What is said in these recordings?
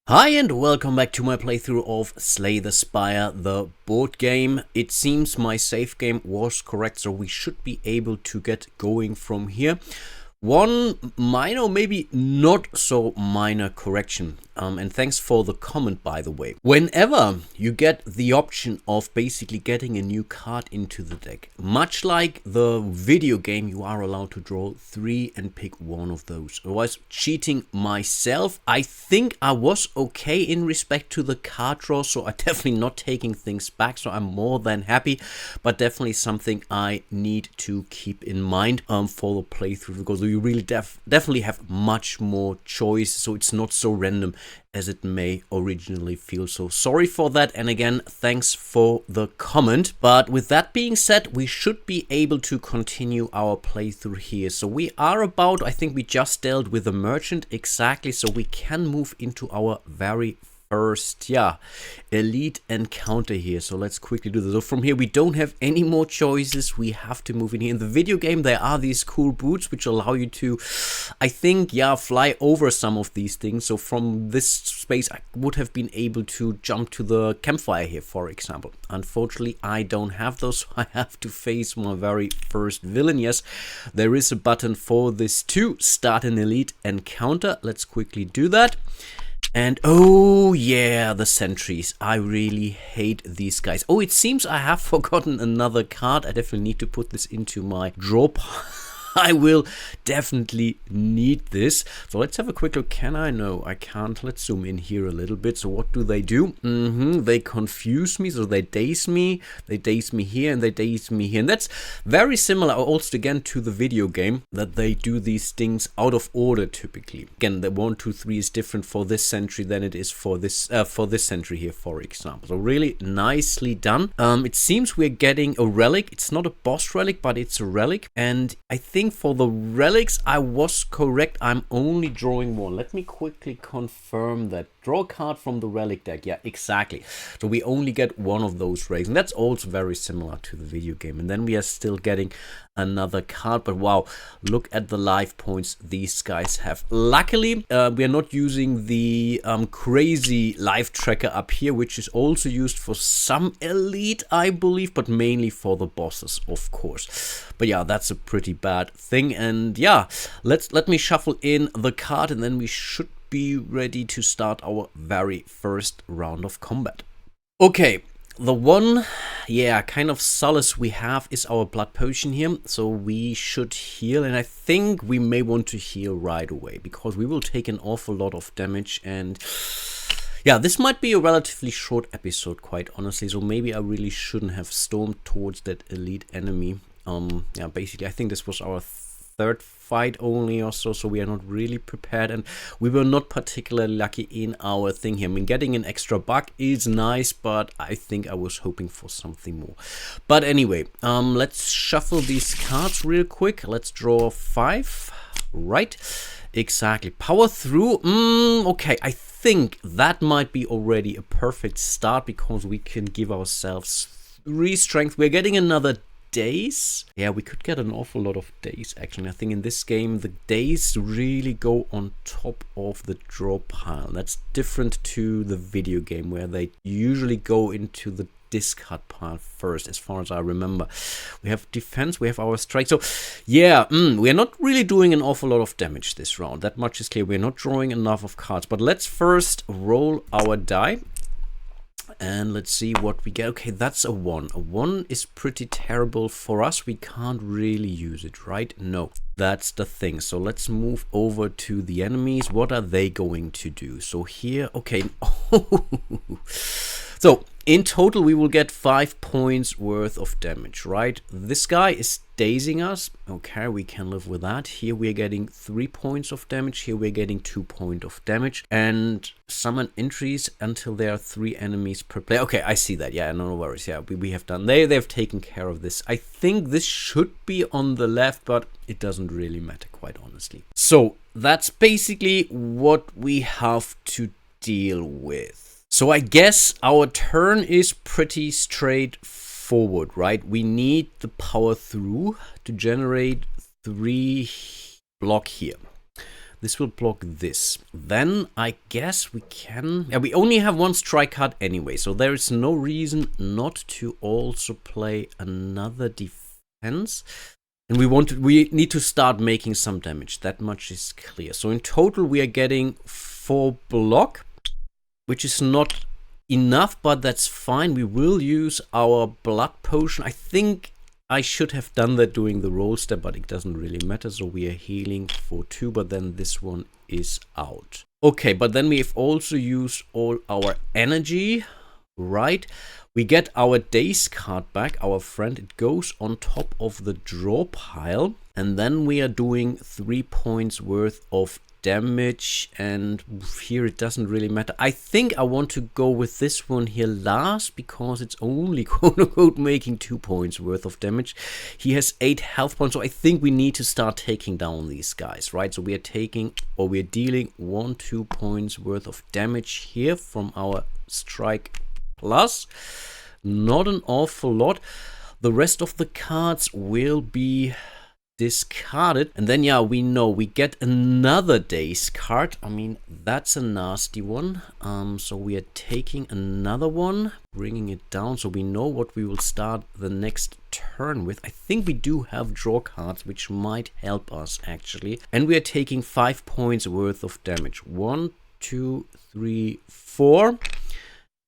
Hi and welcome back to my playthrough of Slay the Spire, the board game. It seems my save game was correct, so we should be able to get going from here. One minor, maybe not so minor correction, and thanks for the comment, by the way. Whenever you get the option of basically getting a new card into the deck, much like the video game, you are allowed to draw 3 and pick one of those. Otherwise, cheating myself. I think I was okay in respect to the card draw, so I'm definitely not taking things back, so I'm more than happy, but definitely something I need to keep in mind for the playthrough, because you really definitely have much more choice, so it's not so random as it may originally feel. So sorry for that, and again, thanks for the comment. But with that being said, we should be able to continue our playthrough here. So we are about, I think we just dealt with the merchant, exactly, so we can move into our very first elite encounter here. So let's quickly do this. So from here we don't have any more choices, we have to move in here. In the video game there are these cool boots which allow you to, I think, fly over some of these things. So from this space I would have been able to jump to the campfire here, for example. Unfortunately I don't have those, so I have to face my very first villain. Yes, there is a button for this to start an elite encounter. Let's quickly do that. And oh yeah, the Sentries. I really hate these guys. Oh, it seems I have forgotten another card. I definitely need to put this into my draw pile. I will definitely need this. So let's have a quick look. Can I? No, I can't. Let's zoom in here a little bit. So what do? They confuse me. So they daze me. They daze me here and they daze me here. And that's very similar also again to the video game, that they do these things out of order typically. Again, the 1, 2, 3 is different for this sentry than it is for this sentry here, for example. So really nicely done. It seems we're getting a relic. It's not a boss relic, but it's a relic. And I think for the relics I was correct. I'm only drawing one. Let me quickly confirm that. Draw a card from the relic deck. Yeah, exactly. So we only get one of those relics, and that's also very similar to the video game. And then we are still getting another card, but wow, look at the life points these guys have. Luckily we are not using the crazy life tracker up here, which is also used for some elite, I believe, but mainly for the bosses, of course. But yeah, that's a pretty bad thing. And yeah, let me shuffle in the card, and then we should be ready to start our very first round of combat. Okay, the one kind of solace we have is our blood potion here, so we should heal, and I think we may want to heal right away because we will take an awful lot of damage. And yeah, this might be a relatively short episode, quite honestly, so maybe I really shouldn't have stormed towards that elite enemy. Basically I think this was our third fight only or so, so we are not really prepared, and we were not particularly lucky in our thing here. I mean, getting an extra buck is nice, but I think I was hoping for something more. But anyway, let's shuffle these cards real quick. Let's draw 5. Right, exactly. Power through. Okay, I think that might be already a perfect start because we can give ourselves 3 strength. We're getting another days. Yeah, we could get an awful lot of days actually. I think in this game the days really go on top of the draw pile. That's different to the video game where they usually go into the discard pile first, as far as I remember. We have defense, we have our strike. So yeah, we're not really doing an awful lot of damage this round. That much is clear. We're not drawing enough of cards. But let's first roll our die. And let's see what we get. Okay, that's a 1. A 1 is pretty terrible for us. We can't really use it, right? No, that's the thing. So let's move over to the enemies. What are they going to do? So here, okay. So in total, we will get 5 points worth of damage, right? This guy is dazing us. Okay, we can live with that. Here we're getting 3 points of damage. Here we're getting 2 points of damage. And summon entries until there are 3 enemies per player. Okay, I see that. Yeah, no worries. Yeah, we have done. They've taken care of this. I think this should be on the left, but it doesn't really matter, quite honestly. So that's basically what we have to deal with. So I guess our turn is pretty straightforward, right? We need the power through to generate 3 block here. This will block this. Then I guess we can... Yeah, we only have one strike card anyway, so there is no reason not to also play another defense. And we need to start making some damage. That much is clear. So in total we are getting 4 block, which is not enough, but that's fine. We will use our blood potion. I think I should have done that during the roll step, but it doesn't really matter. So we are healing for 2, but then this one is out. Okay, but then we have also used all our energy, right? We get our days card back, our friend. It goes on top of the draw pile. And then we are doing 3 points worth of damage, and here it doesn't really matter. I think I want to go with this one here last because it's only quote-unquote making 2 points worth of damage. He has 8 health points, so I think we need to start taking down these guys, right? So we are taking, or we are dealing 1-2 points worth of damage here from our strike plus. Not an awful lot. The rest of the cards will be discarded, and then yeah, we know we get another days card. I mean, that's a nasty one. So we are taking another one, bringing it down, so we know what we will start the next turn with. I think we do have draw cards, which might help us actually, and we are taking 5 points worth of damage. 1, 2, 3, 4,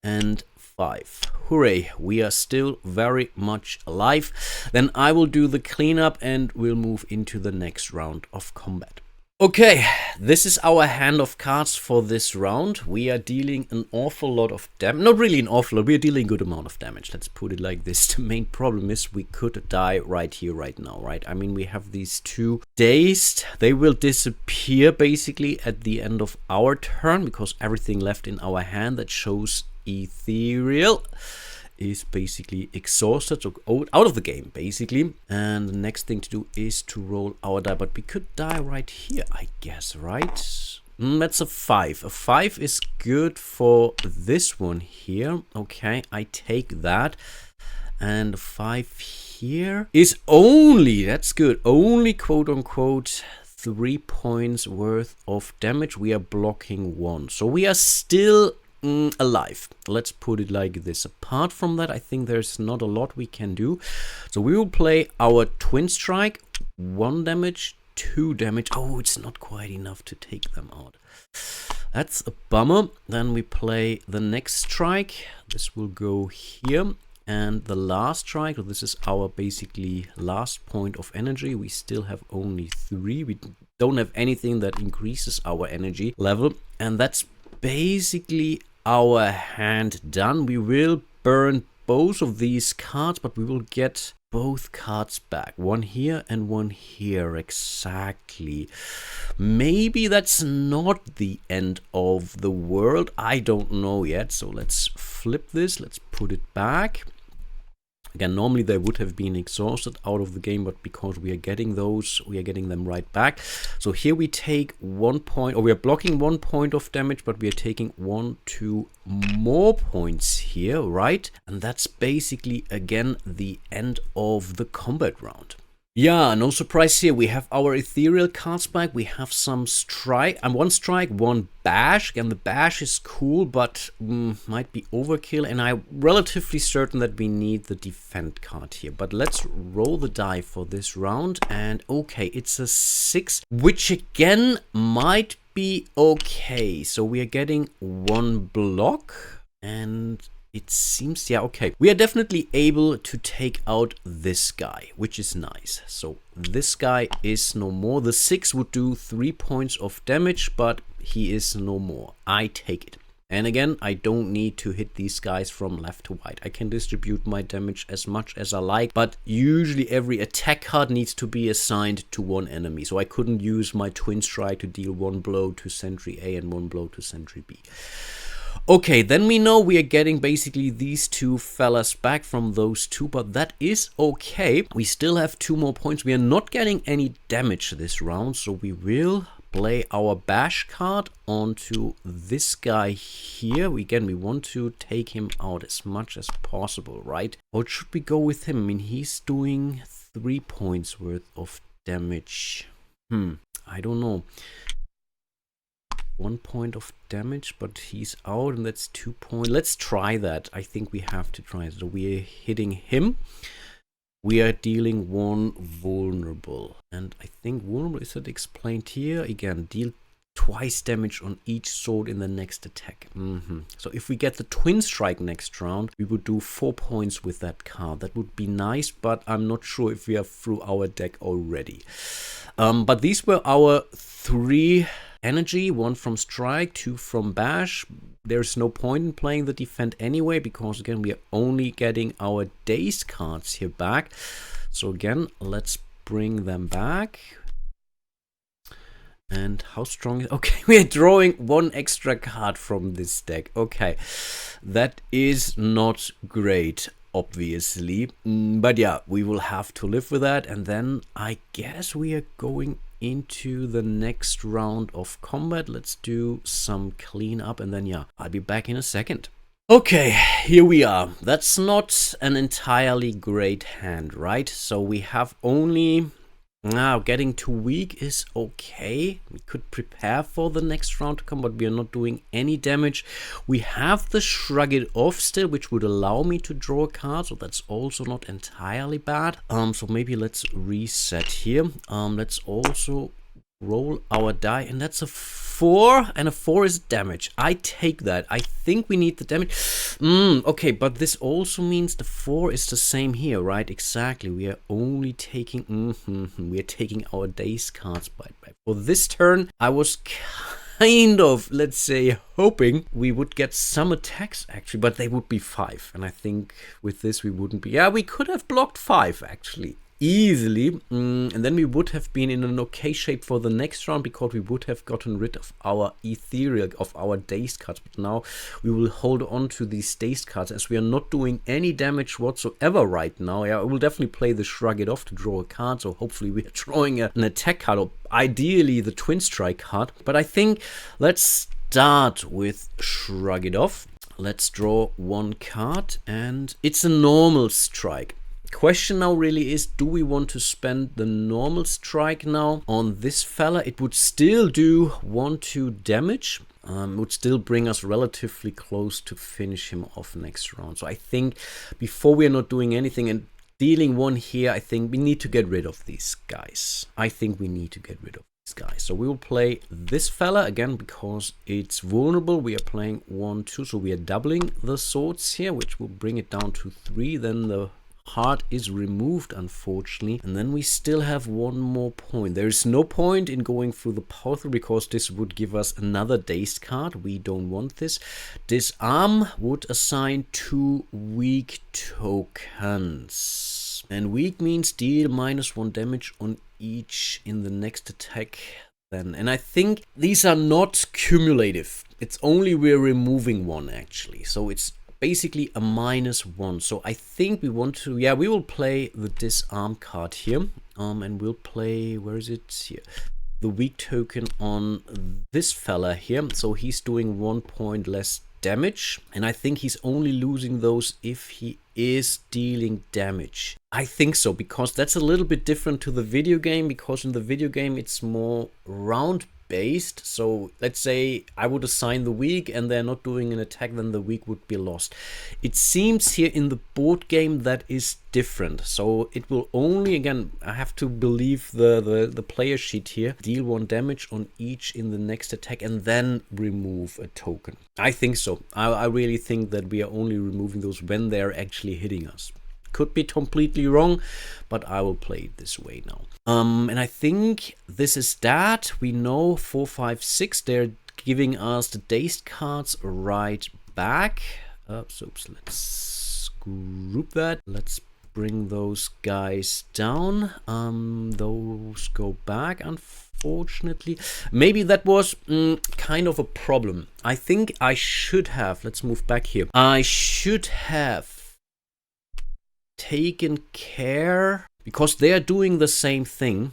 and 5. Hooray, we are still very much alive. Then I will do the cleanup and we'll move into the next round of combat. Okay, this is our hand of cards for this round. We are dealing an awful lot of damage. Not really an awful lot, we are dealing a good amount of damage. Let's put it like this. The main problem is we could die right here, right now, right? I mean, we have these 2 dazed. They will disappear basically at the end of our turn because everything left in our hand that shows ethereal is basically exhausted, so out of the game basically. And the next thing to do is to roll our die, but we could die right here, I guess, right? That's a 5. A 5 is good for this one here. Okay, I take that. And 5 here is only, that's good, only quote-unquote 3 points worth of damage. We are blocking 1, so we are still alive. Let's put it like this. Apart from that, I think there's not a lot we can do. So we will play our twin strike. 1 damage, 2 damage. Oh, it's not quite enough to take them out. That's a bummer. Then we play the next strike. This will go here. And the last strike, so this is our basically last point of energy. We still have only 3. We don't have anything that increases our energy level. And that's basically our hand done. We will burn both of these cards, but we will get both cards back. 1 here and 1 here, exactly. Maybe that's not the end of the world. I don't know yet. So let's flip this. Let's put it back. Again, normally they would have been exhausted out of the game, but because we are getting those, we are getting them right back. So here we take 1 point, or we are blocking 1 point of damage, but we are taking 1, 2 more points here, right? And that's basically, again, the end of the combat round. Yeah, no surprise here. We have our ethereal cards back. We have some strike, and 1 strike, 1 bash. Again, the bash is cool, but might be overkill. And I'm relatively certain that we need the defend card here. But let's roll the die for this round. And okay, it's a 6, which again might be okay. So we are getting 1 block, and it seems, yeah, okay. We are definitely able to take out this guy, which is nice. So this guy is no more. The 6 would do 3 points of damage, but he is no more. I take it. And again, I don't need to hit these guys from left to right. I can distribute my damage as much as I like, but usually every attack card needs to be assigned to 1 enemy. So I couldn't use my twin strike to deal 1 blow to Sentry A and 1 blow to Sentry B. Okay, then we know we are getting basically these 2 fellas back from those 2, but that is okay. We still have 2 more points. We are not getting any damage this round, so we will play our bash card onto this guy here. Again, we want to take him out as much as possible, right? Or should we go with him? I mean, he's doing 3 points worth of damage. I don't know. 1 point of damage, but he's out, and that's 2 points. Let's try that. I think we have to try it. So we're hitting him. We are dealing 1 vulnerable. And I think vulnerable, is that explained here? Again, deal twice damage on each sword in the next attack. So if we get the twin strike next round, we would do 4 points with that card. That would be nice, but I'm not sure if we are through our deck already. But these were our 3 energy, 1 from strike, 2 from bash. There's no point in playing the defend anyway, because again, we are only getting our daze cards here back. So again, let's bring them back. And how strong is... Okay, we are drawing 1 extra card from this deck. Okay, that is not great, obviously. But yeah, we will have to live with that. And then I guess we are going into the next round of combat. Let's do some cleanup, and then yeah, I'll be back in a second. Okay, here we are. That's not an entirely great hand, right? So we have only... Now, getting too weak is okay. We could prepare for the next round to come, but we are not doing any damage. We have the Shrug It Off still, which would allow me to draw a card, so that's also not entirely bad. So maybe let's reset here. Let's also roll our die, and that's a 4, and a 4 is damage. I take that. I think we need the damage. Okay, but this also means the 4 is the same here, right? Exactly. We are only taking we are taking our daze cards by. For this turn, I was kind of, let's say, hoping we would get some attacks actually, but they would be 5, and I think with this we wouldn't be. Yeah, we could have blocked 5 actually. Easily, and then we would have been in an okay shape for the next round, because we would have gotten rid of our ethereal, of our dazed cards. But now we will hold on to these dazed cards, as we are not doing any damage whatsoever right now. Yeah, I will definitely play the Shrug It Off to draw a card, so hopefully we are drawing an attack card, or ideally the twin strike card. But I think let's start with Shrug It Off. Let's draw 1 card, and it's a normal strike. Question now really is, do we want to spend the normal strike now on this fella? It would still do 1-2 damage. Would still bring us relatively close to finish him off next round. So I think before we are not doing anything and dealing 1 here, I think we need to get rid of these guys. So we will play this fella again, because it's vulnerable. We are playing 1-2, so we are doubling the swords here, which will bring it down to 3. Then the heart is removed, unfortunately, and then we still have 1 more point. There is no point in going through the power through, because this would give us another dazed card. We don't want this. Disarm would assign 2 weak tokens, and weak means deal -1 damage on each in the next attack. Then, and I think these are not cumulative. It's only we're removing 1 actually, so it's basically a -1. So I think we want to, yeah, we will play the disarm card here, and we'll play, where is it here, the weak token on this fella here. So he's doing 1 point less damage, and I think he's only losing those if he is dealing damage. I think so, because that's a little bit different to the video game, because in the video game it's more round based. So let's say I would assign the weak and they're not doing an attack, then the weak would be lost. It seems here in the board game that is different. So it will only, again, I have to believe the player sheet here, deal 1 damage on each in the next attack and then remove a token. I think so. I really think that we are only removing those when they're actually hitting us. Could be completely wrong, but I will play it this way now. And I think this is that. We know 4, 5, 6. They're giving us the dazed cards right back. So let's group that. Let's bring those guys down. Those go back, unfortunately. Maybe that was kind of a problem. I think I should have, let's move back here. I should have taken care, because they are doing the same thing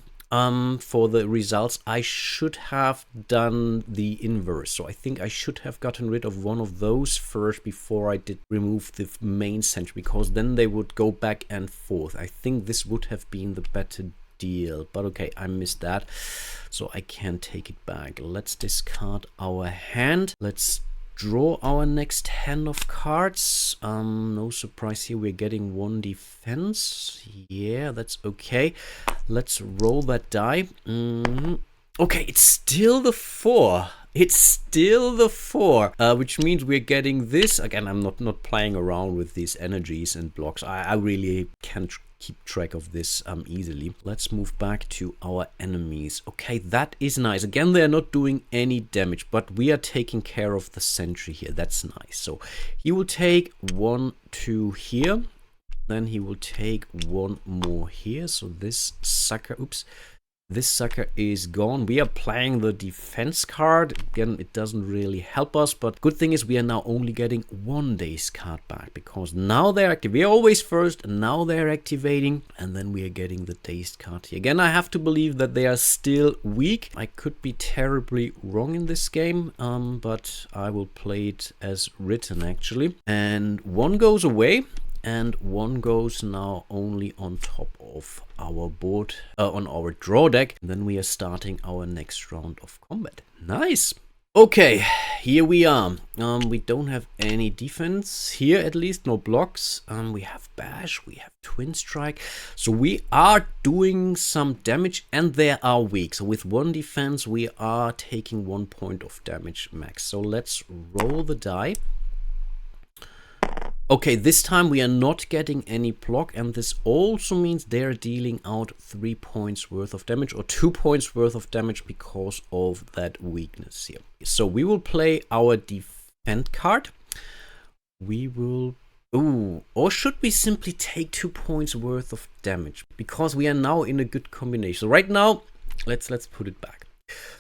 for the results. I should have done the inverse. So I think I should have gotten rid of 1 of those first before I did remove the main sentry, because then they would go back and forth. I think this would have been the better deal. But okay, I missed that, so I can't take it back. Let's discard our hand. Let's draw our next hand of cards. No surprise here, we're getting 1 defense. Yeah, that's okay. Let's roll that die. Okay, it's still the 4. It's still the 4, which means we're getting this. Again, I'm not playing around with these energies and blocks. I really can't keep track of this easily. Let's move back to our enemies. Okay, that is nice. Again, they're not doing any damage, but we are taking care of the sentry here. That's nice. So he will take 1, 2 here. Then he will take 1 more here. So this sucker, oops. This sucker is gone. We are playing the defense card. Again, it doesn't really help us, but good thing is we are now only getting 1 day's card back, because now they're active. We are always first, and now they're activating, and then we are getting the dazed card here. Again, I have to believe that they are still weak. I could be terribly wrong in this game, but I will play it as written actually. And 1 goes away. And 1 goes now only on top of our board, on our draw deck. And then we are starting our next round of combat. Nice. Okay, here we are. We don't have any defense here, at least no blocks. We have bash, we have twin strike. So we are doing some damage, and they are weak. So with 1 defense, we are taking 1 point of damage max. So let's roll the die. Okay, this time we are not getting any block, and this also means they're dealing out 3 points worth of damage, or 2 points worth of damage because of that weakness here. So we will play our defend card. We will... Ooh, or should we simply take 2 points worth of damage? Because we are now in a good combination. So right now, let's put it back.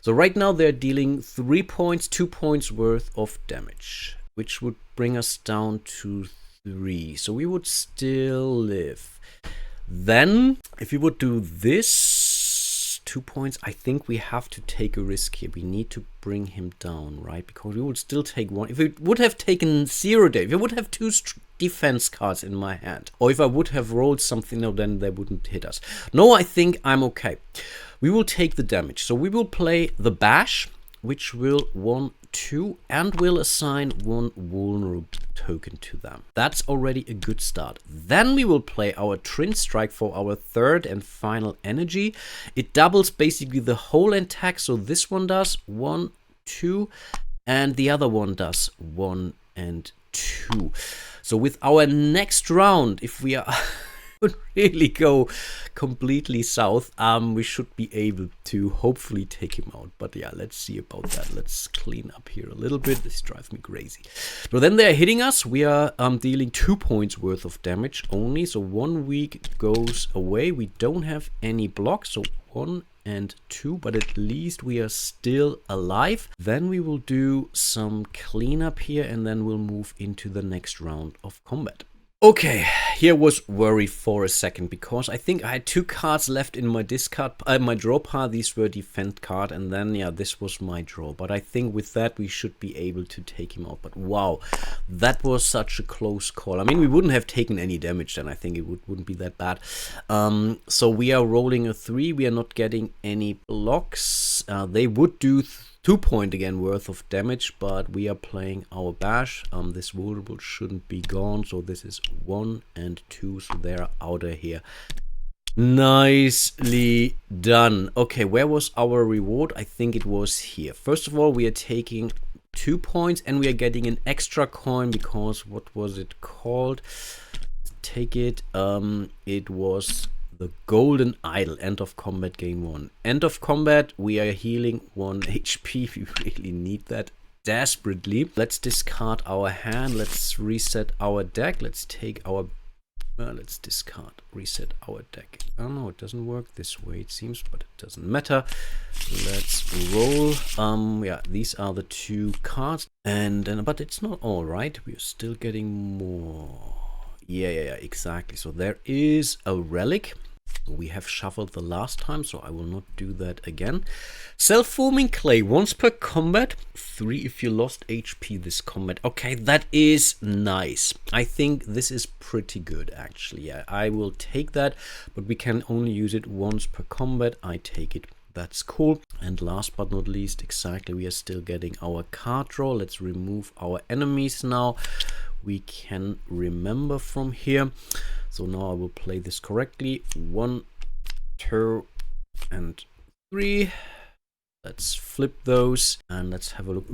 So right now they're dealing 3 points, 2 points worth of damage, which would bring us down to 3. So we would still live. Then, if we would do this, 2 points, I think we have to take a risk here. We need to bring him down, right? Because we would still take 1. If we would have taken 0 day, if I would have 2 defense cards in my hand, or if I would have rolled something, no, then they wouldn't hit us. No, I think I'm okay. We will take the damage. So we will play the bash, which will 1, 2, and will assign 1 vulnerable token to them. That's already a good start. Then we will play our twin strike for our 3rd and final energy. It doubles basically the whole attack. So this one does 1, 2, and the other one does 1 and 2. So with our next round, if we are would really go completely south, we should be able to hopefully take him out. But yeah, let's see about that. Let's clean up here a little bit. This drives me crazy. So then they're hitting us. We are dealing 2 points worth of damage only. So 1 weak goes away. We don't have any blocks. So 1 and 2, but at least we are still alive. Then we will do some cleanup here, and then we'll move into the next round of combat. Okay, here was worry for a second, because I think I had 2 cards left in my discard, my draw pile. These were defend card, and then yeah, this was my draw. But I think with that we should be able to take him out. But wow, that was such a close call. I mean, we wouldn't have taken any damage then. I think it wouldn't be that bad. So we are rolling a 3. We are not getting any blocks. They would do 2 point again worth of damage, but we are playing our bash. This vulnerable shouldn't be gone, so this is 1 and 2, so they're out of here. Nicely done. Okay, where was our reward? I think it was here. First of all, we are taking 2 points, and we are getting an extra coin, because what was it called? Take it. It was the golden idol. End of combat, game 1. End of combat, we are healing 1 HP. We really need that desperately. Let's discard our hand. Let's reset our deck. Let's take our let's discard, reset our deck. Oh no, it doesn't work this way it seems, but it doesn't matter. Let's roll. Yeah, these are the 2 cards, and but it's not all right. We're still getting more. Yeah, exactly. So there is a relic. We have shuffled the last time, so I will not do that again. Self-forming clay, once per combat, 3 if you lost HP this combat. Okay, that is nice. I think this is pretty good, actually. Yeah, I will take that, but we can only use it once per combat. I take it. That's cool. And last but not least, exactly, we are still getting our card draw. Let's remove our enemies now. We can remember from here. So now I will play this correctly. 1, 2, and 3. Let's flip those and let's have a look.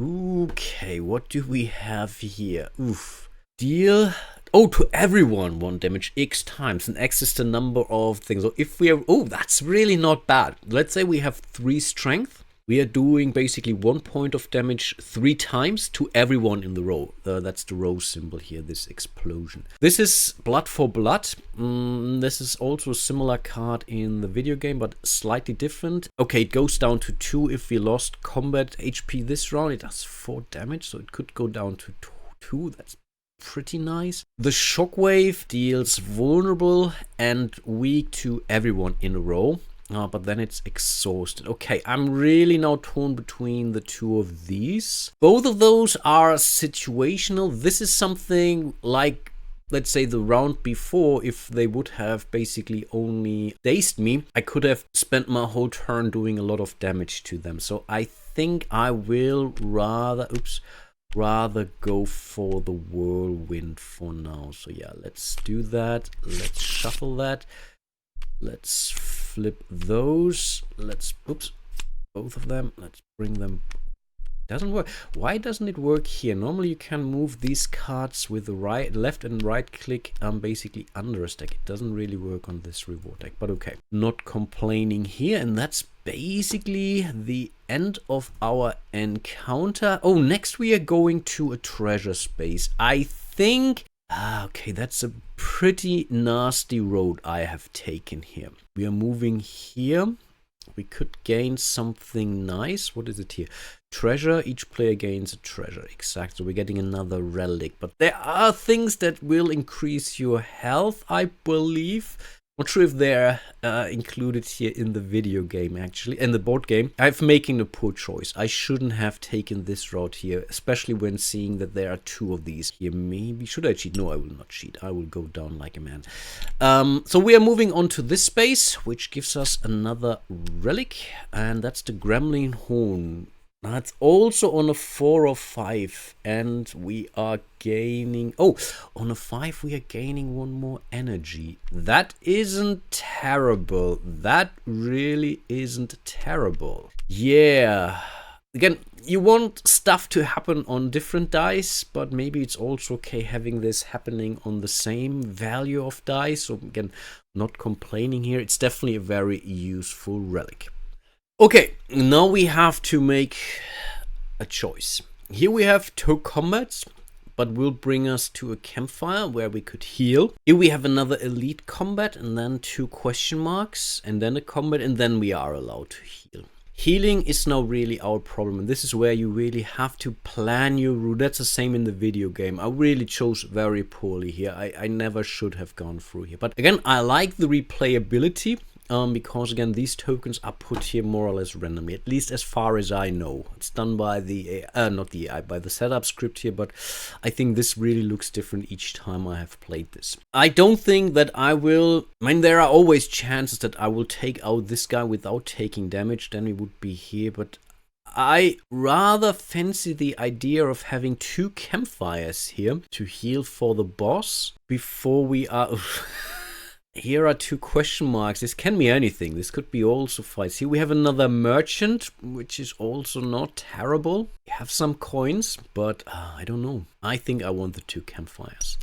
Okay, what do we have here? Oof. Deal. Oh, to everyone 1 damage X times. And X is the number of things. So if we are, oh, that's really not bad. Let's say we have 3 strength. We are doing basically 1 point of damage 3 times to everyone in the row. That's the row symbol here, this explosion. This is blood for blood. This is also a similar card in the video game, but slightly different. Okay, it goes down to 2 if we lost combat HP this round. It does 4 damage, so it could go down to 2. That's pretty nice. The shockwave deals vulnerable and weak to everyone in a row. But then it's exhausted. Okay, I'm really now torn between the 2 of these. Both of those are situational. This is something like, let's say, the round before. If they would have basically only dazed me, I could have spent my whole turn doing a lot of damage to them. So I think I will rather go for the whirlwind for now. So yeah, let's do that. Let's shuffle that. Let's flip those. Let's, oops, both of them. Let's bring them. Doesn't work. Why doesn't it work here? Normally you can move these cards with the right, left and right click, basically under a stack. It doesn't really work on this reward deck, but okay. Not complaining here, and that's basically the end of our encounter. Oh, next we are going to a treasure space. I think. Okay, that's a pretty nasty road I have taken here. We are moving here. We could gain something nice. What is it here? Treasure. Each player gains a treasure. Exactly. So we're getting another relic. But there are things that will increase your health, I believe. Not sure if they're included here in the video game, actually. In the board game, I'm making a poor choice. I shouldn't have taken this route here, especially when seeing that there are 2 of these here. Maybe, should I cheat? No, I will not cheat. I will go down like a man. So we are moving on to this space, which gives us another relic. And that's the Gremlin Horn. That's also on a 4 or 5, and we are gaining, oh, on a 5 we are gaining 1 more energy. That isn't terrible. That really isn't terrible. Yeah. Again, you want stuff to happen on different dice, but maybe it's also okay having this happening on the same value of dice. So again, not complaining here. It's definitely a very useful relic. Okay, now we have to make a choice. Here we have 2 combats, but will bring us to a campfire where we could heal. Here we have another elite combat and then 2 question marks and then a combat, and then we are allowed to heal. Healing is now really our problem, and this is where you really have to plan your route. That's the same in the video game. I really chose very poorly here. I never should have gone through here. But again, I like the replayability. Because again, these tokens are put here more or less randomly, at least as far as I know. It's done by the not the AI, by the setup script here, but I think this really looks different each time I have played this. I don't think that I will, I mean, there are always chances that I will take out this guy without taking damage, then we would be here, but I rather fancy the idea of having 2 campfires here to heal for the boss before we are... Here are 2 question marks. This can be anything. This could be also fights. Here we have another merchant, which is also not terrible. We have some coins, but I don't know. I think I want the 2 campfires.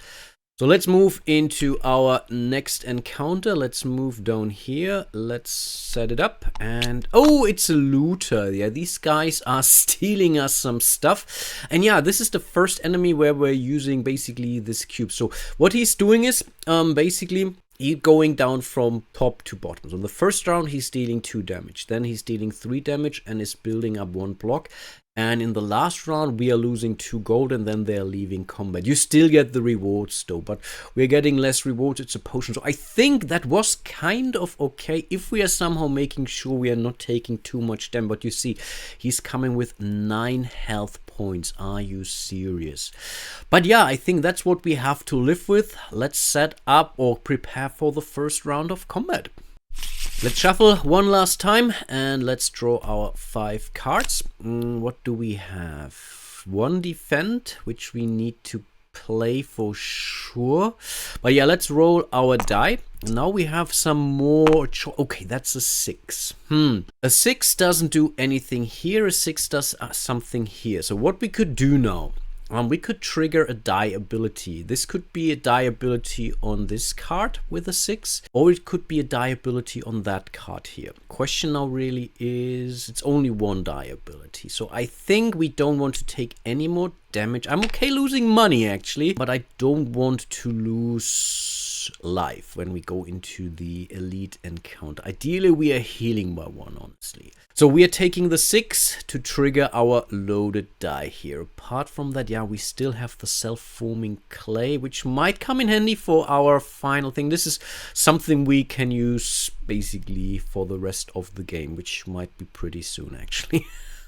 So let's move into our next encounter. Let's move down here. Let's set it up. And oh, it's a looter. Yeah, these guys are stealing us some stuff. And yeah, this is the first enemy where we're using basically this cube. So what he's doing is basically he's going down from top to bottom. So in the first round, he's dealing 2 damage. Then he's dealing 3 damage and is building up 1 block. And in the last round, we are losing 2 gold and then they're leaving combat. You still get the rewards though, but we're getting less rewards. It's a potion. So I think that was kind of okay if we are somehow making sure we are not taking too much damage. But you see, he's coming with 9 health points. Are you serious? But yeah, I think that's what we have to live with. Let's set up or prepare for the first round of combat. Let's shuffle one last time and let's draw our 5 cards. What do we have? 1 defend, which we need to play for sure. But yeah, let's roll our die. Now we have some more. Okay, that's a 6. A 6 doesn't do anything here. A 6 does something here. So what we could do now, we could trigger a die ability. This could be a die ability on this card with a 6, or it could be a die ability on that card here. Question now really is, it's only 1 die ability. So I think we don't want to take any more damage. I'm okay losing money actually, but I don't want to lose life when we go into the elite encounter. Ideally, we are healing by 1, honestly. So we are taking the 6 to trigger our loaded die here. Apart from that, yeah, we still have the self-forming clay, which might come in handy for our final thing. This is something we can use basically for the rest of the game, which might be pretty soon actually.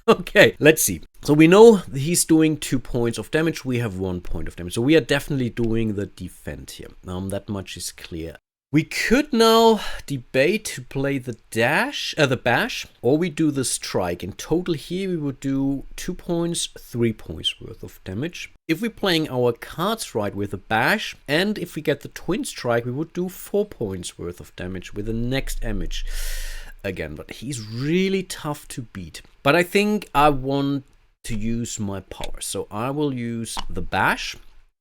Okay, let's see. So we know he's doing 2 points of damage. We have 1 point of damage. So we are definitely doing the defend here. That much is clear. We could now debate to play the bash, or we do the strike. In total here we would do 2 points, 3 points worth of damage. If we're playing our cards right with the bash, and if we get the twin strike, we would do 4 points worth of damage with the next image. Again, but he's really tough to beat. But I think I want to use my power. So I will use the bash.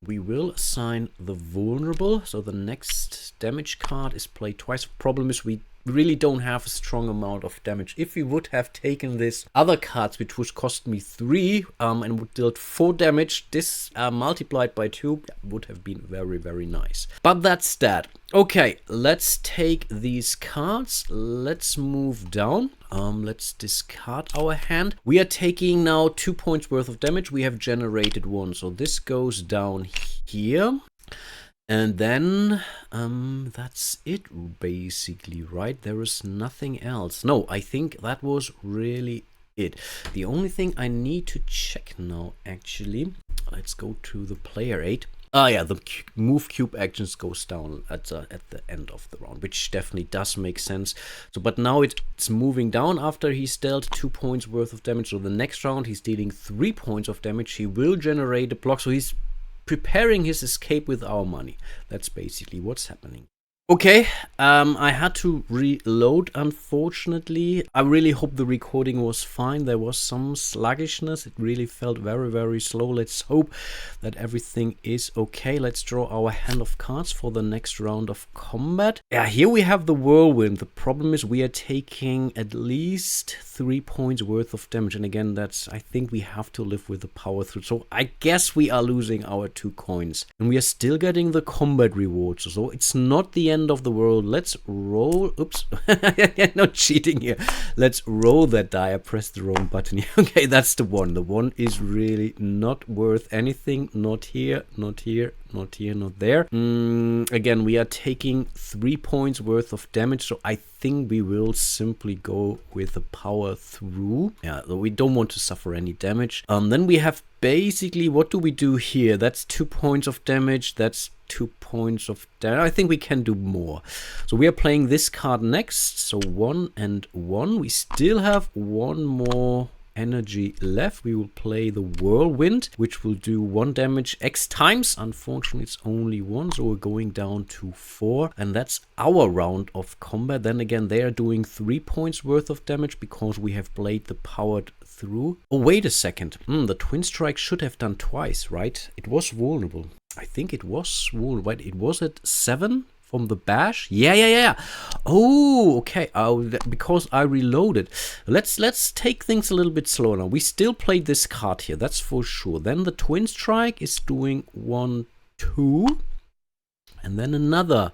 We will assign the vulnerable. So the next damage card is played twice. Problem is we really don't have a strong amount of damage. If we would have taken this other cards, which would cost me 3 and would deal 4 damage, this multiplied by 2 would have been very, very nice. But that's that. Okay, let's take these cards. Let's move down. Let's discard our hand. We are taking now 2 points worth of damage. We have generated 1. So this goes down here. And then that's it basically, right? There is nothing else. No, I think that was really it. The only thing I need to check now, actually, let's go to the player aid. Yeah, the move cube actions goes down at the end of the round, which definitely does make sense. So, but now it's moving down after he's dealt 2 points worth of damage. So the next round he's dealing 3 points of damage. He will generate a block. So he's preparing his escape with our money. That's basically what's happening. Okay, I had to reload, unfortunately. I really hope the recording was fine. There was some sluggishness. It really felt very, very slow. Let's hope that everything is okay. Let's draw our hand of cards for the next round of combat. Yeah, here we have the whirlwind. The problem is we are taking at least 3 points worth of damage. And again, I think we have to live with the power through. So I guess we are losing our 2 coins. And we are still getting the combat rewards. So it's not the end of the world. Let's roll. Oops. Not cheating here. Let's roll that die. I pressed the wrong button here. Okay, that's the 1. The 1 is really not worth anything. Not here, not here, not here, not there. Again, we are taking 3 points worth of damage. So I think we will simply go with the power through. Yeah, so we don't want to suffer any damage. Then we have basically, what do we do here? That's 2 points of damage. That's 2 points of damage. I think we can do more. So we are playing this card next. So 1 and 1. We still have 1 more energy left. We will play the whirlwind, which will do 1 damage X times. Unfortunately, it's only 1, so we're going down to 4, and that's our round of combat. Then again, they are doing 3 points worth of damage because we have played the powered through. Oh, wait a second. The twin strike should have done twice, right? It was vulnerable. I think it was vulnerable. Right? It was at 7 from the bash. Yeah. Oh, okay. Because I reloaded. Let's take things a little bit slower now. We still played this card here. That's for sure. Then the twin strike is doing 1, 2, and then another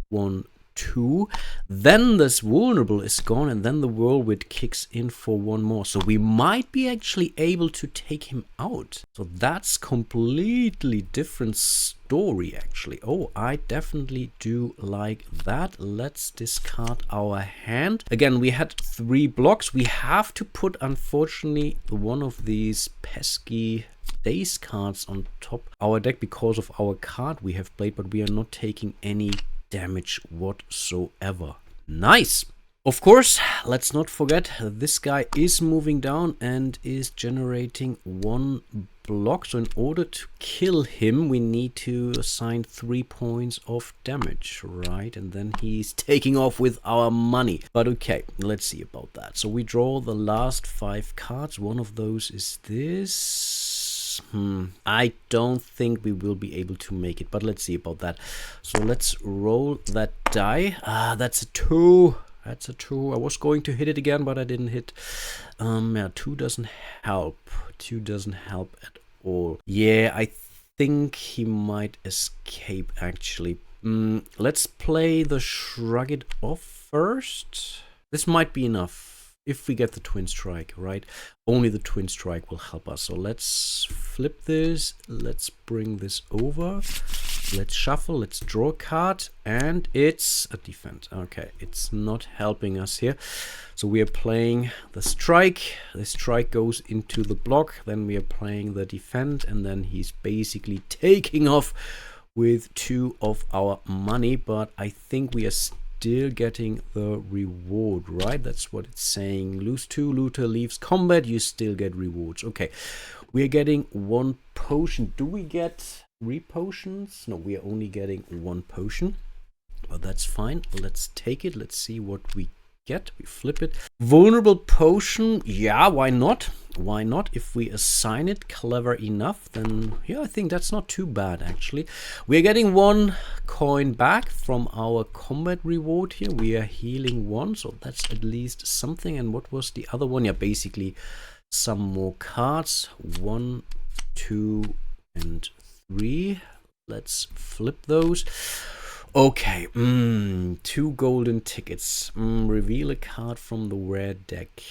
1, 2. Then this vulnerable is gone, and then the whirlwind kicks in for one more. So we might be actually able to take him out. So that's completely different story actually. Oh, I definitely do like that. Let's discard our hand. Again, we had 3 blocks. We have to put, unfortunately, one of these pesky days cards on top our deck because of our card we have played, but we are not taking any damage whatsoever. Nice. Of course, let's not forget that this guy is moving down and is generating 1 block. So in order to kill him, we need to assign 3 points of damage, right? And then he's taking off with our money. But okay, let's see about that. So we draw the last 5 cards. One of those is this. I don't think we will be able to make it, but let's see about that. So let's roll that die. That's a 2. That's a 2. I was going to hit it again, but I didn't hit. Yeah, 2 doesn't help. 2 doesn't help at all. Yeah, I think he might escape actually. Let's play the shrug it off first. This might be enough. If we get the twin strike, right? Only the twin strike will help us. So let's flip this. Let's bring this over. Let's shuffle. Let's draw a card. And it's a defend. Okay, it's not helping us here. So we are playing the strike. The strike goes into the block. Then we are playing the defend. And then he's basically taking off with 2 of our money. But I think we are still getting the reward, right? That's what it's saying. Lose 2, looter leaves combat, you still get rewards. Okay, we're getting 1 potion. Do we get 3 potions? No, we are only getting 1 potion, but that's fine. Let's take it. Let's see what we get. We flip it. Vulnerable potion. Yeah, why not? Why not? If we assign it clever enough, then yeah, I think that's not too bad actually. We're getting 1 coin back from our combat reward here. We are healing 1, so that's at least something. And what was the other one? Yeah, basically some more cards. 1, 2, and 3. Let's flip those. Okay, 2 golden tickets. Reveal a card from the rare deck.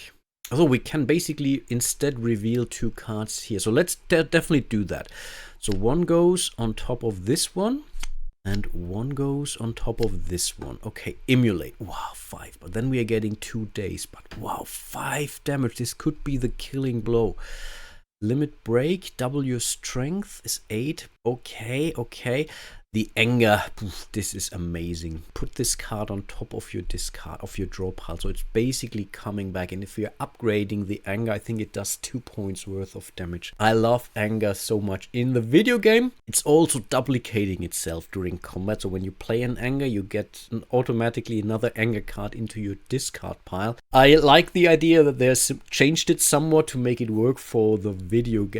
So we can basically instead reveal 2 cards here. So let's definitely do that. So 1 goes on top of this one, and 1 goes on top of this one. Okay, emulate. Wow, 5. But then we are getting 2 days. But wow, 5 damage. This could be the killing blow. Limit break. W strength is 8. Okay, okay. The anger, this is amazing. Put this card on top of your discard, of your draw pile. So it's basically coming back. And if you're upgrading the anger, I think it does 2 points worth of damage. I love anger so much. In the video game, it's also duplicating itself during combat. So when you play an anger, you get automatically another anger card into your discard pile. I like the idea that they've changed it somewhat to make it work for the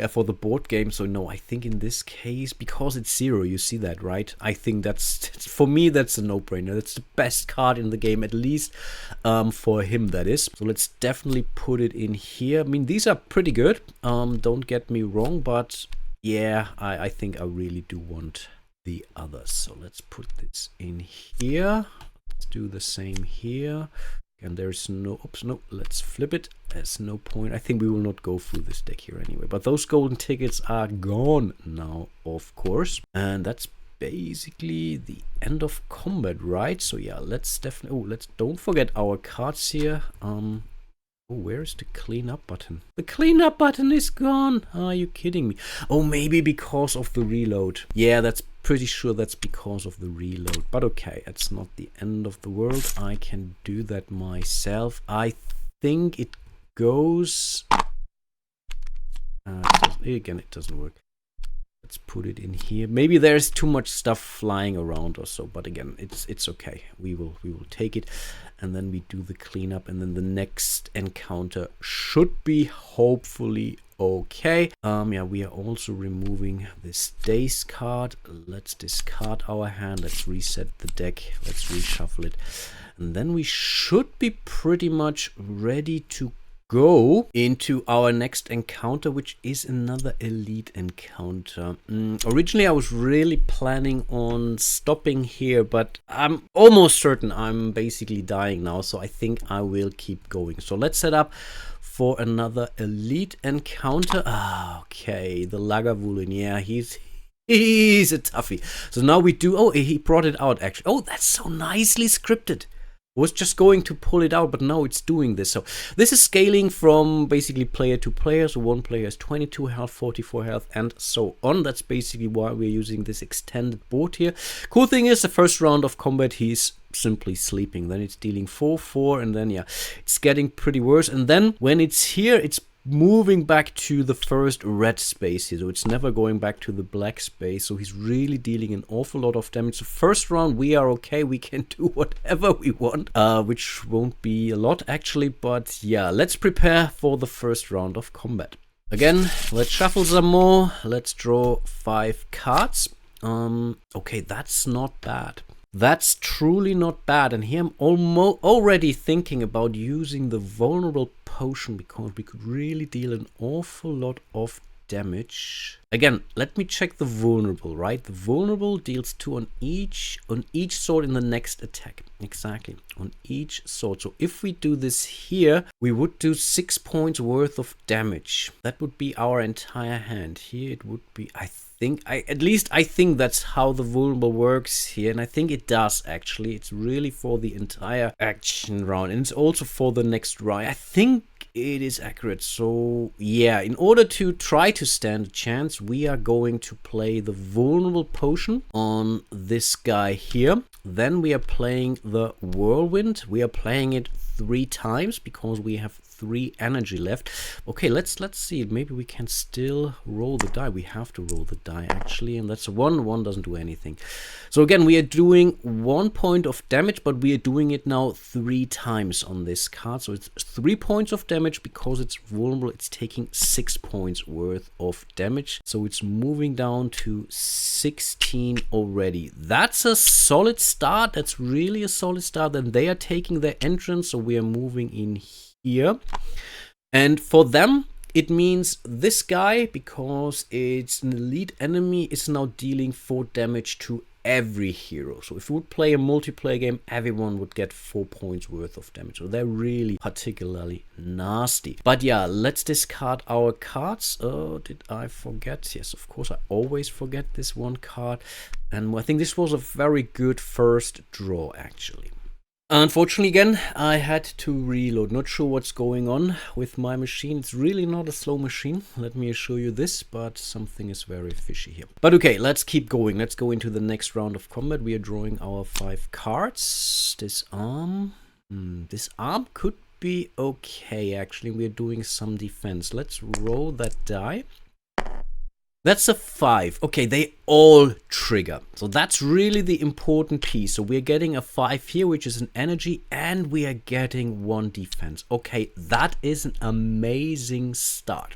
for the board game. So no, I think in this case, because it's 0, you see that, right? I think that's, for me, that's a no-brainer. That's the best card in the game, at least for him, that is. So let's definitely put it in here. I mean, these are pretty good. Don't get me wrong, but yeah, I think I really do want the others. So let's put this in here. Let's do the same here. And there's no, oops, no, let's flip it. There's no point. I think we will not go through this deck here anyway. But those golden tickets are gone now, of course. And that's basically the end of combat, right? So yeah, let's definitely, don't forget our cards here. Oh, where is the cleanup button? The cleanup button is gone. Are you kidding me? Oh, maybe because of the reload. Yeah, that's pretty sure that's because of the reload. But okay, it's not the end of the world. I can do that myself. I think it goes... again, it doesn't work. Let's put it in here. Maybe there's too much stuff flying around or so, but again, it's okay. We will take it, and then we do the cleanup, and then the next encounter should be hopefully okay. Yeah, we are also removing this days card. Let's discard our hand. Let's reset the deck. Let's reshuffle it, and then we should be pretty much ready to go into our next encounter, which is another elite encounter. Originally, I was really planning on stopping here, but I'm almost certain I'm basically dying now, so I think I will keep going. So let's set up for another elite encounter. Okay, the Lagavulin. Yeah, he's a toughie. So now we do... Oh, he brought it out, actually. Oh, that's so nicely scripted. Was just going to pull it out, but now it's doing this. So this is scaling from basically player to player. So one player has 22 health, 44 health, and so on. That's basically why we're using this extended board here. Cool thing is, the first round of combat, he's simply sleeping. Then it's dealing 4, and then, yeah, it's getting pretty worse. And then when it's here, it's moving back to the first red space here, so it's never going back to the black space. So he's really dealing an awful lot of damage. So first round we are okay, we can do whatever we want, which won't be a lot actually, but yeah, let's prepare for the first round of combat. Again, let's shuffle some more. Let's draw 5 cards. Okay, that's not bad. That's truly not bad. And here I'm already thinking about using the vulnerable potion, because we could really deal an awful lot of damage. Again, let me check the vulnerable, right? The vulnerable deals 2 on each sword in the next attack. Exactly, on each sword. So if we do this here, we would do 6 points worth of damage. That would be our entire hand. Here it would be, I think that's how the vulnerable works here, and I think it does actually. It's really for the entire action round, and it's also for the next round. I think it is accurate. So yeah, in order to try to stand a chance, we are going to play the vulnerable potion on this guy here. Then we are playing the whirlwind. We are playing it 3 times because we have 3 energy left. Okay, let's see. Maybe we can still roll the die. We have to roll the die actually, and that's 1. 1 doesn't do anything. So again, we are doing 1 point of damage, but we are doing it now 3 times on this card. So it's 3 points of damage. Because it's vulnerable, it's taking 6 points worth of damage. So it's moving down to 16 already. That's a solid start. That's really a solid start. And they are taking their entrance, so we are moving in here. And for them, it means this guy, because it's an elite enemy, is now dealing 4 damage to every hero. So if we would play a multiplayer game, everyone would get 4 points worth of damage. So they're really particularly nasty. But yeah, let's discard our cards. Oh, did I forget? Yes, of course, I always forget this one card. And I think this was a very good first draw, actually. Unfortunately, again, I had to reload. Not sure what's going on with my machine. It's really not a slow machine, let me assure you this, but something is very fishy here. But okay, let's keep going. Let's go into the next round of combat. We are drawing our 5 cards. Disarm. Disarm could be okay, actually. We are doing some defense. Let's roll that die. That's a 5. Okay, they all trigger. So that's really the important piece. So we're getting a 5 here, which is an energy, and we are getting 1 defense. Okay, that is an amazing start.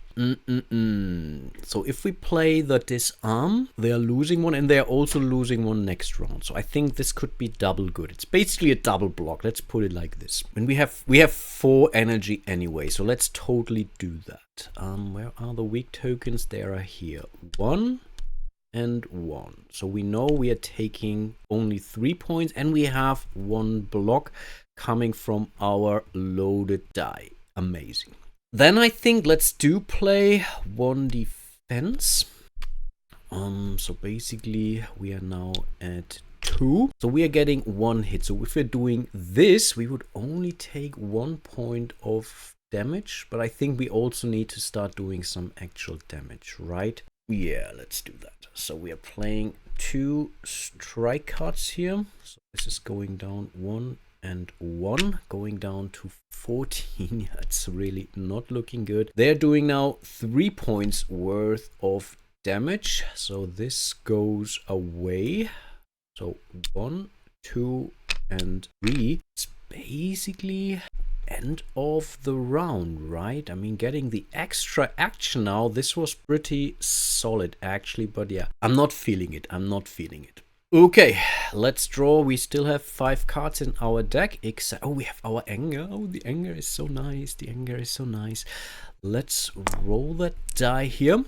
So if we play the disarm, they are losing 1, and they are also losing 1 next round. So I think this could be double good. It's basically a double block. Let's put it like this. And we have 4 energy anyway, so let's totally do that. Where are the weak tokens? They are here. 1 and 1. So we know we are taking only 3 points, and we have 1 block coming from our loaded die. Amazing. Then I think let's do play 1 defense. So basically we are now at 2. So we are getting 1 hit. So if we're doing this, we would only take 1 point of damage, but I think we also need to start doing some actual damage, right? Yeah, let's do that. So we are playing 2 strike cards here. So this is going down 1 and 1, going down to 14. That's really not looking good. They're doing now 3 points worth of damage, so this goes away. So 1, 2 and 3. It's basically end of the round, right? I mean, getting the extra action now. This was pretty solid actually, but yeah, I'm not feeling it. Okay, let's draw. We still have 5 cards in our deck. Oh, we have our anger. Oh, the anger is so nice. The anger is so nice. Let's roll that die here.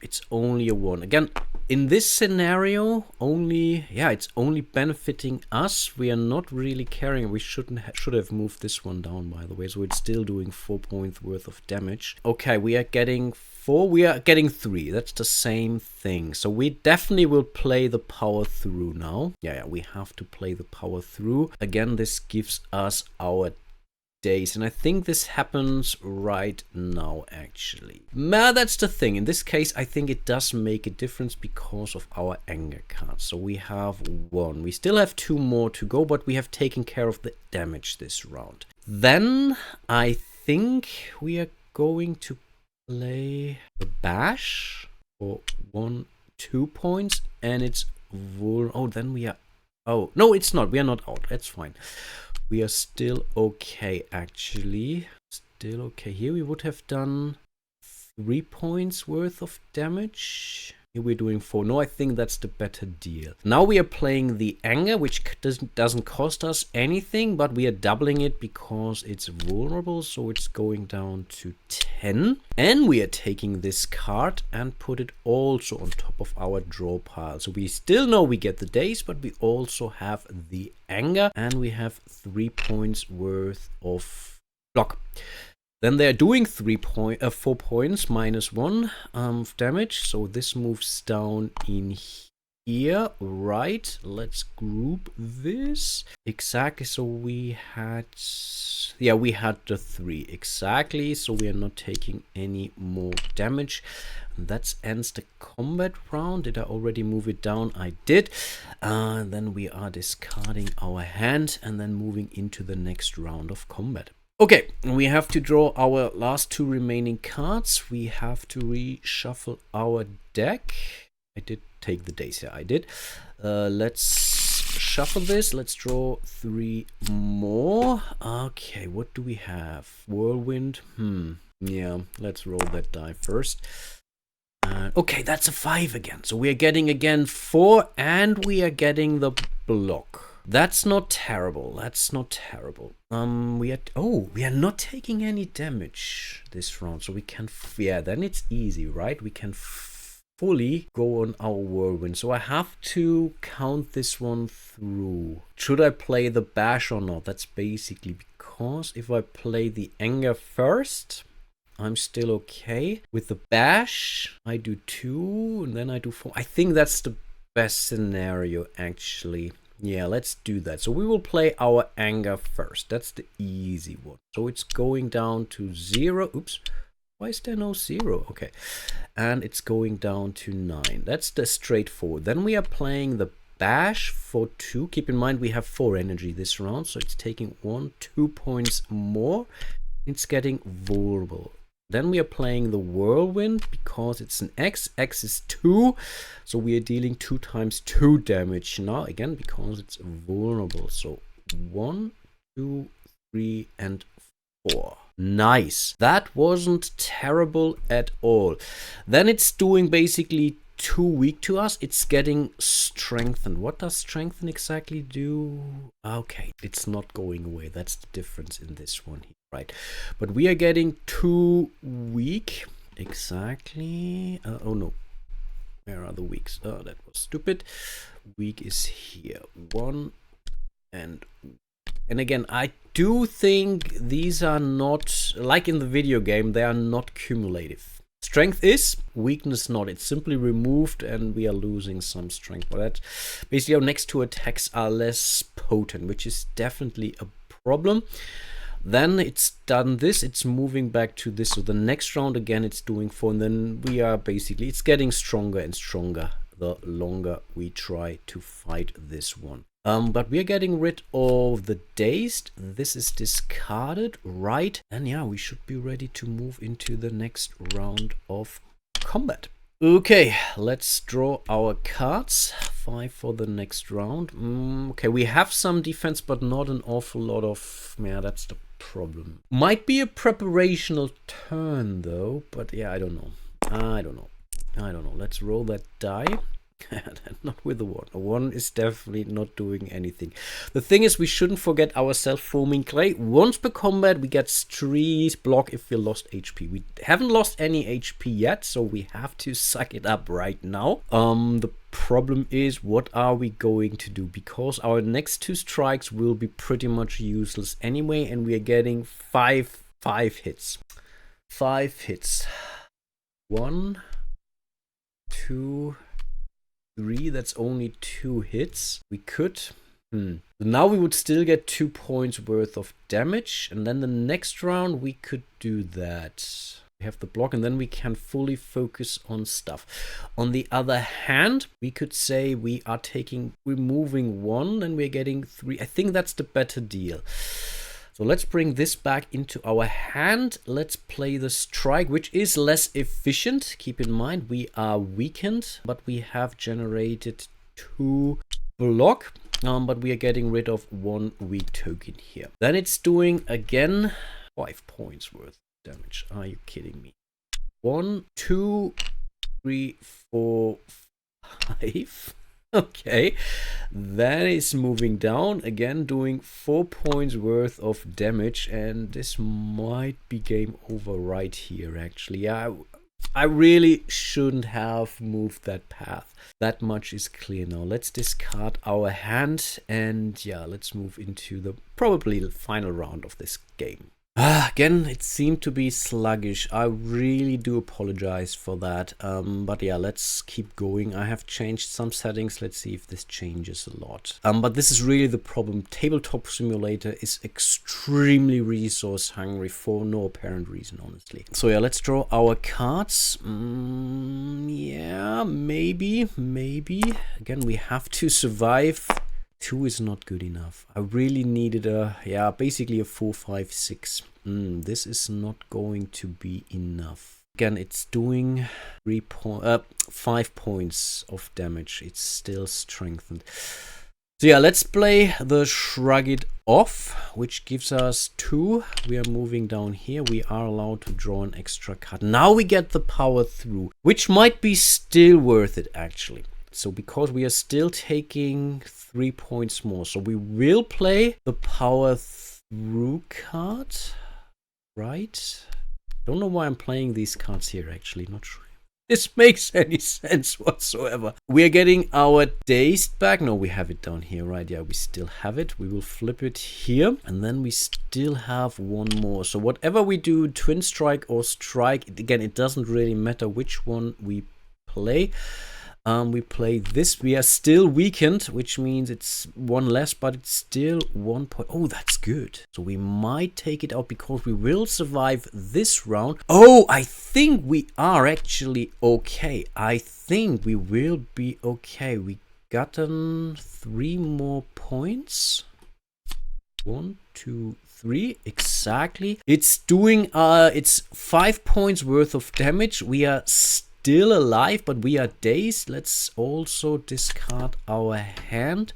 It's only a 1. Again, in this scenario, it's only benefiting us. We are not really carrying. We should have moved this one down, by the way. So it's still doing 4 points worth of damage. Okay, we are getting 4. We are getting 3. That's the same thing. So we definitely will play the power through now. Yeah, we have to play the power through. Again, this gives us our days, and I think this happens right now, actually. That's the thing. In this case, I think it does make a difference because of our anger cards. So we have 1. We still have 2 more to go, but we have taken care of the damage this round. Then I think we are going to play the bash for 2 points, and it's then we are... Oh, no, it's not. We are not out. That's fine. We are still okay, actually. Still okay. Here we would have done 3 points worth of damage. Here we're doing 4. No, I think that's the better deal. Now we are playing the anger, which doesn't cost us anything, but we are doubling it because it's vulnerable, so it's going down to 10. And we are taking this card and put it also on top of our draw pile. So we still know we get the days, but we also have the anger, and we have 3 points worth of block. Then they're doing 4 points minus 1 damage. So this moves down in here, right? Let's group this. Exactly. So we had the 3 exactly. So we are not taking any more damage. That ends the combat round. Did I already move it down? I did. Then we are discarding our hand and then moving into the next round of combat. Okay, we have to draw our last 2 remaining cards. We have to reshuffle our deck. I did take the days here, I did. Let's shuffle this. Let's draw 3 more. Okay, what do we have? Whirlwind. Yeah, let's roll that die first. Okay, that's a 5 again. So we are getting again 4, and we are getting the block. That's not terrible. That's not terrible. We are not taking any damage this round, so we can. Then it's easy, right? We can fully go on our whirlwind. So I have to count this one through. Should I play the bash or not? That's basically because if I play the anger first, I'm still okay. With the bash, I do 2, and then I do 4. I think that's the best scenario, actually. Yeah, let's do that. So we will play our anger first. That's the easy one. So it's going down to 0. Oops. Why is there no 0? Okay. And it's going down to 9. That's the straightforward. Then we are playing the bash for 2. Keep in mind we have 4 energy this round. So it's taking 2 points more. It's getting vulnerable. Then we are playing the whirlwind because it's an X. X is 2. So we are dealing 2 times 2 damage now. Again, because it's vulnerable. So 1, 2, 3, and 4. Nice. That wasn't terrible at all. Then it's doing basically 2 weak to us. It's getting strengthened. What does strengthen exactly do? Okay, it's not going away. That's the difference in this one here. Right, but we are getting 2 weak. Exactly. Oh no, where are the weaks? Oh, that was stupid. Weak is here. 1 and again, I do think these are not, like in the video game, they are not cumulative. Strength is, weakness not. It's simply removed and we are losing some strength. But that basically our next 2 attacks are less potent, which is definitely a problem. Then it's done this, it's moving back to this. So the next round again, it's doing 4. And then we are basically, it's getting stronger and stronger the longer we try to fight this one. But we are getting rid of the dazed. This is discarded, right? And yeah, we should be ready to move into the next round of combat. Okay, let's draw our cards. 5 for the next round. Okay, we have some defense, but not an awful lot of... Yeah, that's the problem. Might be a preparational turn, though. But yeah, I don't know. I don't know. Let's roll that die. Not with the 1. A 1 is definitely not doing anything. The thing is, we shouldn't forget our self-foaming clay. Once per combat, we get 3 block if we lost HP. We haven't lost any HP yet, so we have to suck it up right now. The problem is, what are we going to do? Because our next 2 strikes will be pretty much useless anyway, and we are getting 5 hits. 5 hits. 1, 2, 3. That's only 2 hits. We could. Now we would still get 2 points worth of damage, and then the next round we could do that. We have the block, and then we can fully focus on stuff. On the other hand, we could say we're moving 1, and we're getting 3. I think that's the better deal. So let's bring this back into our hand. Let's play the strike, which is less efficient. Keep in mind, we are weakened, but we have generated 2 block. But we are getting rid of 1 weak token here. Then it's doing, again, 5 points worth of damage. Are you kidding me? 1, 2, 3, 4, 5. Okay, that is moving down, again doing 4 points worth of damage, and this might be game over right here actually. Yeah, I really shouldn't have moved that path. That much is clear now. Let's discard our hand, and yeah, let's move into the probably final round of this game. Again, it seemed to be sluggish. I really do apologize for that. But yeah, let's keep going. I have changed some settings. Let's see if this changes a lot. But this is really the problem. Tabletop Simulator is extremely resource hungry for no apparent reason, honestly. So yeah, let's draw our cards. Yeah, maybe. Again, we have to survive. 2 is not good enough. I really needed basically a 4, 5, 6. This is not going to be enough. Again, it's doing 5 points of damage. It's still strengthened. So yeah, let's play the Shrug It Off, which gives us 2. We are moving down here. We are allowed to draw an extra card. Now we get the power through, which might be still worth it actually. So because we are still taking 3 points more, so we will play the power through card, right? Don't know why I'm playing these cards here actually, not sure. This makes any sense whatsoever. We are getting our dazed back. No, we have it down here, right? Yeah, we still have it. We will flip it here, and then we still have 1 more. So whatever we do, twin strike or strike, again, it doesn't really matter which one we play. We play this. We are still weakened, which means it's 1 less, but it's still 1 point. Oh, that's good. So we might take it out because we will survive this round. Oh, I think we are actually okay. I think we will be okay. We gotten 3 more points. 1, 2, 3. Exactly. It's doing it's 5 points worth of damage. We are still alive, but we are dazed. Let's also discard our hand.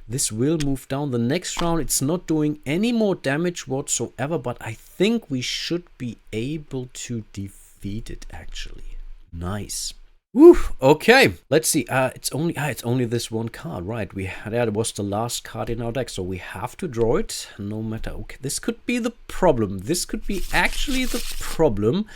This will move down. The next round, it's not doing any more damage whatsoever, but I think we should be able to defeat it actually. Nice. Woo, okay, let's see. It's only this 1 card, right? That was the last card in our deck, so we have to draw it no matter. Okay, this could be the problem. This could be actually the problem.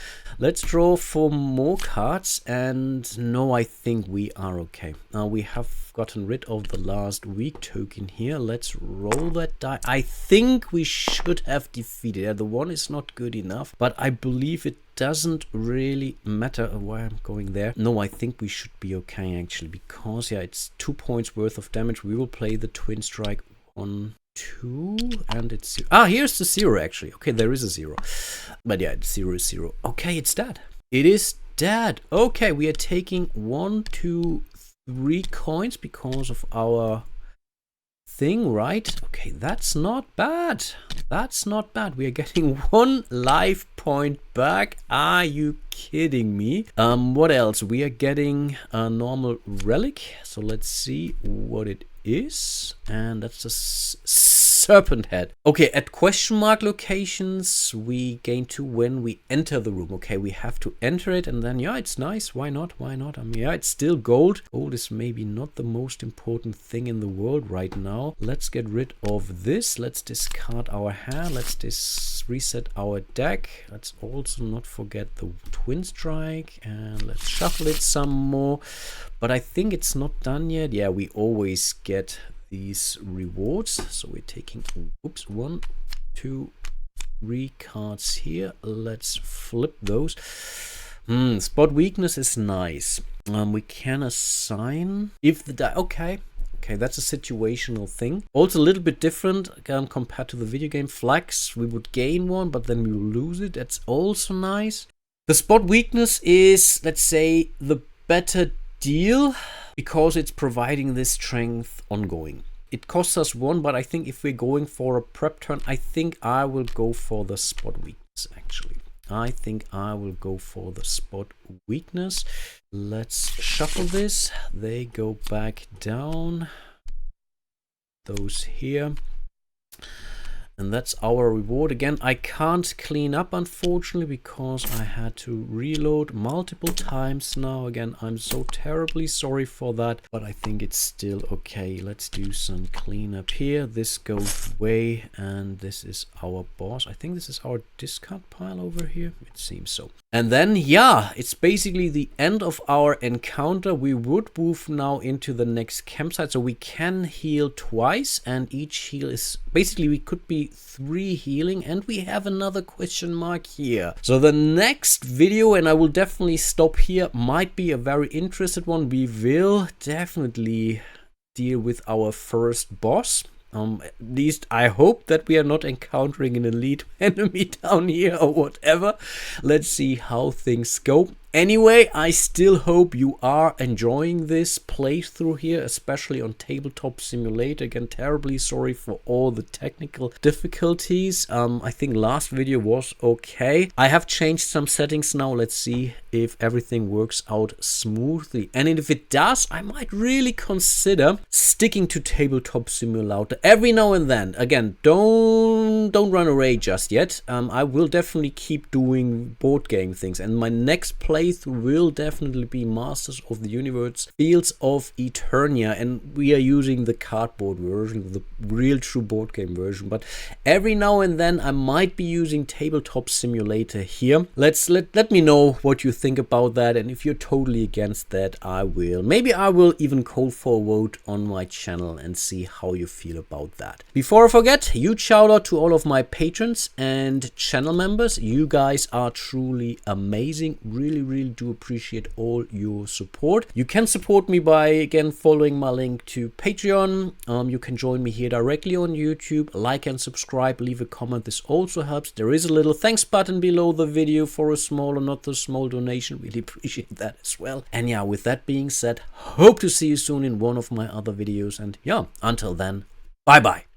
Let's draw 4 more cards, and no, I think we are okay. We have gotten rid of the last weak token here. Let's roll that die. I think we should have defeated it. The 1 is not good enough, but I believe it doesn't really matter why I'm going there. No, I think we should be okay actually, because yeah, it's 2 points worth of damage. We will play the twin strike. 1, 2, and it's 0. Here's the 0 actually. Okay, there is a 0, but yeah, it's 0 is 0. Okay, it's dead. It is dead. Okay, we are taking 1, 2, 3 coins because of our thing, right? Okay, that's not bad. That's not bad. We are getting 1 life point back. Are you kidding me? What else? We are getting a normal relic. So let's see what it is. And that's a serpent head. Okay, at question mark locations, we gain 2 when we enter the room. Okay, we have to enter it, and then, yeah, it's nice. Why not? Why not? I mean, yeah, it's still gold. Gold is maybe not the most important thing in the world right now. Let's get rid of this. Let's discard our hand. Let's reset our deck. Let's also not forget the twin strike, and let's shuffle it some more. But I think it's not done yet. Yeah, we always get these rewards. So we're taking, oops, 1, 2, 3 cards here. Let's flip those. Spot weakness is nice. We can assign if the die. Okay, that's a situational thing. Also a little bit different compared to the video game. Flags, we would gain 1, but then we will lose it. That's also nice. The spot weakness is, let's say, the better deal because it's providing this strength ongoing. It costs us 1, but I think if we're going for a prep turn, I think I will go for the spot weakness, actually. I think I will go for the spot weakness. Let's shuffle this. They go back down. Those here. And that's our reward. Again, I can't clean up, unfortunately, because I had to reload multiple times now. Again, I'm so terribly sorry for that, but I think it's still okay. Let's do some cleanup here. This goes away, and this is our boss. I think this is our discard pile over here. It seems so. And then, yeah, it's basically the end of our encounter. We would move now into the next campsite, so we can heal twice, and each heal is basically, we could be 3 healing, and we have another question mark here. So the next video, and I will definitely stop here, might be a very interesting one. We will definitely deal with our first boss. At least I hope that we are not encountering an elite enemy down here or whatever. Let's see how things go. Anyway, I still hope you are enjoying this playthrough here, especially on Tabletop Simulator. Again, terribly sorry for all the technical difficulties. I think last video was okay. I have changed some settings now. Let's see if everything works out smoothly. And if it does, I might really consider sticking to Tabletop Simulator every now and then. Again, don't run away just yet. I will definitely keep doing board game things, and my next playthrough will definitely be Masters of the Universe Fields of Eternia, and we are using the cardboard version, the real true board game version. But every now and then I might be using Tabletop Simulator here. Let me know what you think about that, and if you're totally against that, maybe I will even call for a vote on my channel and see how you feel about that. Before I forget, huge shout out to all of my patrons and channel members. You guys are truly amazing. Really do appreciate all your support. You can support me by, again, following my link to Patreon. You can join me here directly on YouTube. Like and subscribe, leave a comment. This also helps. There is a little thanks button below the video for a small or not so small donation. Really appreciate that as well. And yeah, with that being said, hope to see you soon in one of my other videos. And yeah, until then, bye bye.